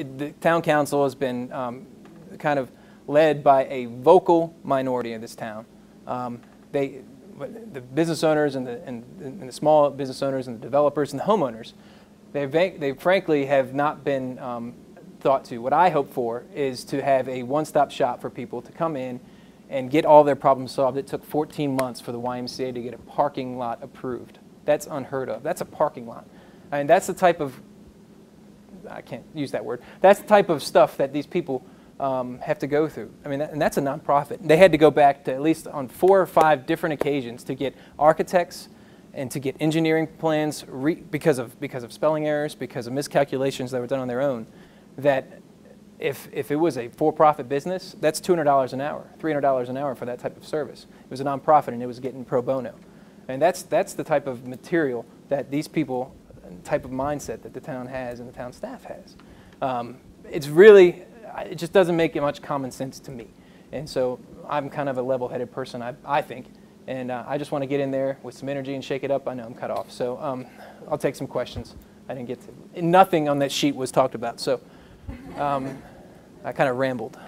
the town council has been kind of led by a vocal minority in this town. The business owners and the small business owners and the developers and the homeowners, they frankly have not been thought to. What I hope for is to have a one-stop shop for people to come in and get all their problems solved. It took 14 months for the YMCA to get a parking lot approved. That's unheard of. That's a parking lot. I mean, that's the type of, I can't use that word, that's the type of stuff that these people have to go through. I mean, and that's a nonprofit. They had to go back to at least on 4 or 5 different occasions to get architects and to get engineering plans because of spelling errors, because of miscalculations that were done on their own. That if it was a for-profit business, that's $200 an hour, $300 an hour for that type of service. It was a nonprofit and it was getting pro bono. And that's the type of material that these people, type of mindset that the town has and the town staff has. It's really, it just doesn't make much common sense to me. And so I'm kind of a level-headed person, I think. And I just want to get in there with some energy and shake it up. I know I'm cut off. So I'll take some questions. I didn't get to, nothing on that sheet was talked about. So I kind of rambled.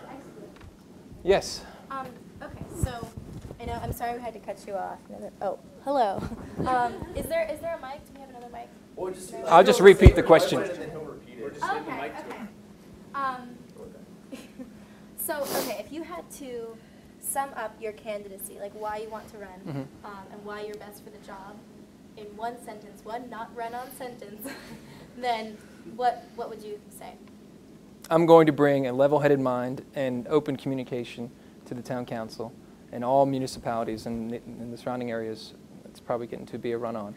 Yes? Okay, so I know, I'm sorry we had to cut you off. Oh, hello. Is there a mic? Do we have another mic? I'll just repeat the question. Okay. So, okay, if you had to sum up your candidacy, like why you want to run, and why you're best for the job, in one sentence, one not run-on sentence, then what would you say? I'm going to bring a level-headed mind and open communication to the town council and all municipalities in the surrounding areas. It's probably getting to be a run-on.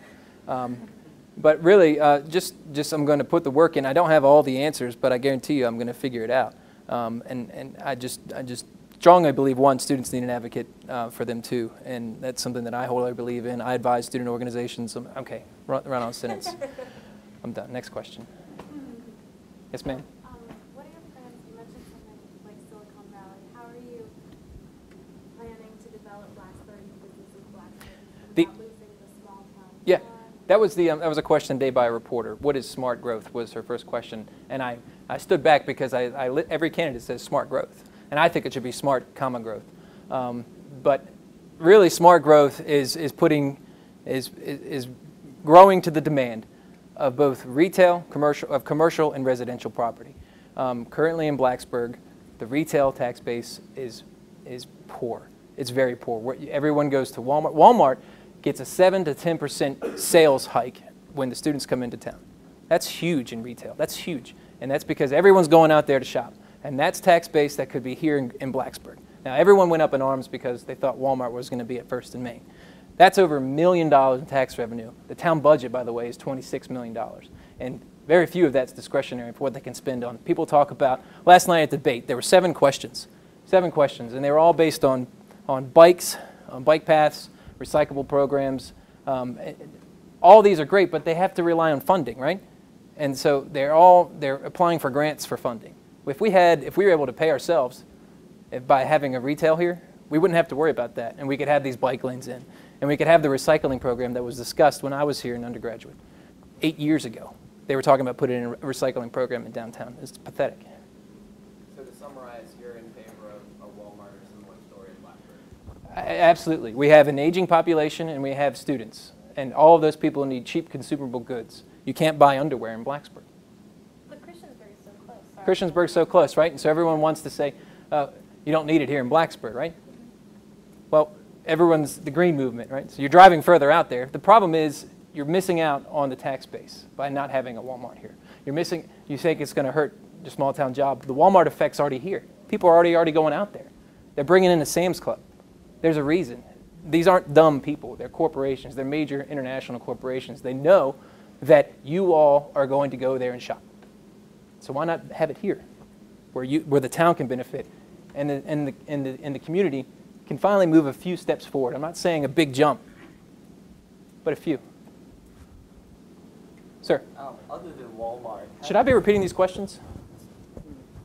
But really, just I'm going to put the work in. I don't have all the answers, but I guarantee you I'm going to figure it out. And I just strongly believe, one, students need an advocate for them too, and that's something that I wholly believe in. I advise student organizations. Okay, run-on sentence. I'm done. Next question. Yes, ma'am. What are your plans? You mentioned something like Silicon Valley. How are you planning to develop Blacksburg and businesses in Blacksburg without losing the small town? Yeah. That was a question today by a reporter. What is smart growth was her first question. And I stood back because every candidate says smart growth. And I think it should be smart, comma, growth. But really smart growth is growing to the demand of both retail, commercial and residential property. Currently in Blacksburg, the retail tax base is poor. It's very poor. Everyone goes to Walmart. Walmart gets a 7 to 10% sales hike when the students come into town. That's huge in retail. That's huge. And that's because everyone's going out there to shop. And that's tax base that could be here in Blacksburg. Now, everyone went up in arms because they thought Walmart was going to be at First and Main. That's over $1 million in tax revenue. The town budget, by the way, is $26 million. And very few of that's discretionary for what they can spend on. People talk about, last night at the debate, there were 7 questions. 7 questions, and they were all based on bikes, on bike paths, recyclable programs. All these are great, but they have to rely on funding, right? And so they're applying for grants for funding. If we were able to pay ourselves by having a retail here, we wouldn't have to worry about that, and we could have these bike lanes in, and we could have the recycling program that was discussed when I was here in undergraduate 8 years ago. They were talking about putting in a recycling program in downtown. It's pathetic. So to summarize, you're in favor of a Walmart or similar story in Blacksburg? Absolutely. We have an aging population and we have students, and all of those people need cheap consumable goods. You can't buy underwear in Blacksburg. But Christiansburg's so close. Sorry. Christiansburg's so close, right? And so everyone wants to say, you don't need it here in Blacksburg, right? Well, everyone's the green movement, right? So you're driving further out there. The problem is you're missing out on the tax base by not having a Walmart here. You think it's going to hurt your small town job. The Walmart effect's already here. People are already going out there. They're bringing in the Sam's Club. There's a reason. These aren't dumb people. They're corporations. They're major international corporations. They know that you all are going to go there and shop. So why not have it here, where the town can benefit, and the community can finally move a few steps forward. I'm not saying a big jump, but a few. Sir? Other than Walmart. Should I be repeating these questions?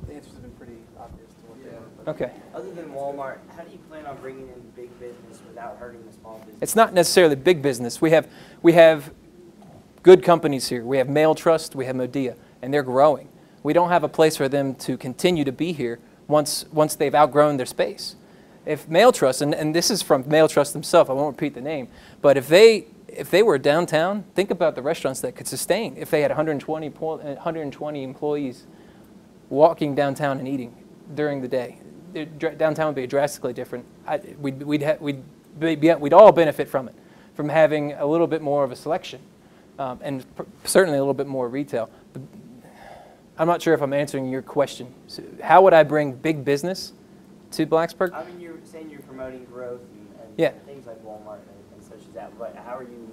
The answers have been pretty obvious to what they are. But Okay. Other than Walmart, how do you plan on bringing in big business without hurting the small business? It's not necessarily big business. We have good companies here. We have Mail Trust, we have Modea, and they're growing. We don't have a place for them to continue to be here once they've outgrown their space. If Mail Trust, and this is from Mail Trust themselves, I won't repeat the name, but if they were downtown, think about the restaurants that could sustain if they had 120 employees walking downtown and eating during the day. Downtown would be drastically different. We'd all benefit from it, from having a little bit more of a selection, and certainly a little bit more retail. I'm not sure if I'm answering your question. So how would I bring big business to Blacksburg? I mean, you're saying you're promoting growth and Yeah. things like Walmart and such as that, but how are you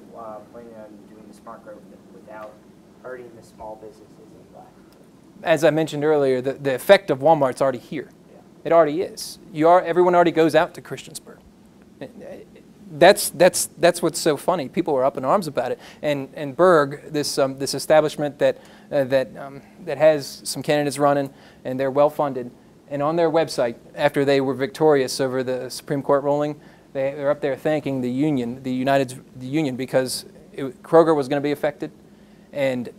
planning on doing the smart growth without hurting the small businesses in Blacksburg? As I mentioned earlier, the effect of Walmart's already here. Yeah. It already is. Everyone already goes out to Christiansburg. That's what's so funny. People are up in arms about it. And Berg, this establishment that has some candidates running, and they're well funded. And on their website, after they were victorious over the Supreme Court ruling, they're up there thanking the union, the union, because Kroger was going to be affected, and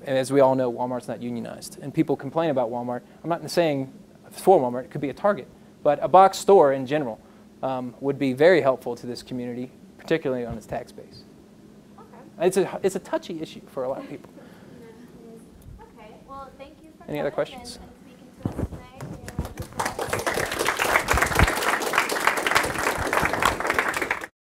as we all know, Walmart's not unionized. And people complain about Walmart. I'm not saying for Walmart; it could be a Target, but a box store in general would be very helpful to this community, particularly on its tax base. Okay. It's a touchy issue for a lot of people. Okay. Well, thank you for Any other coming, questions? and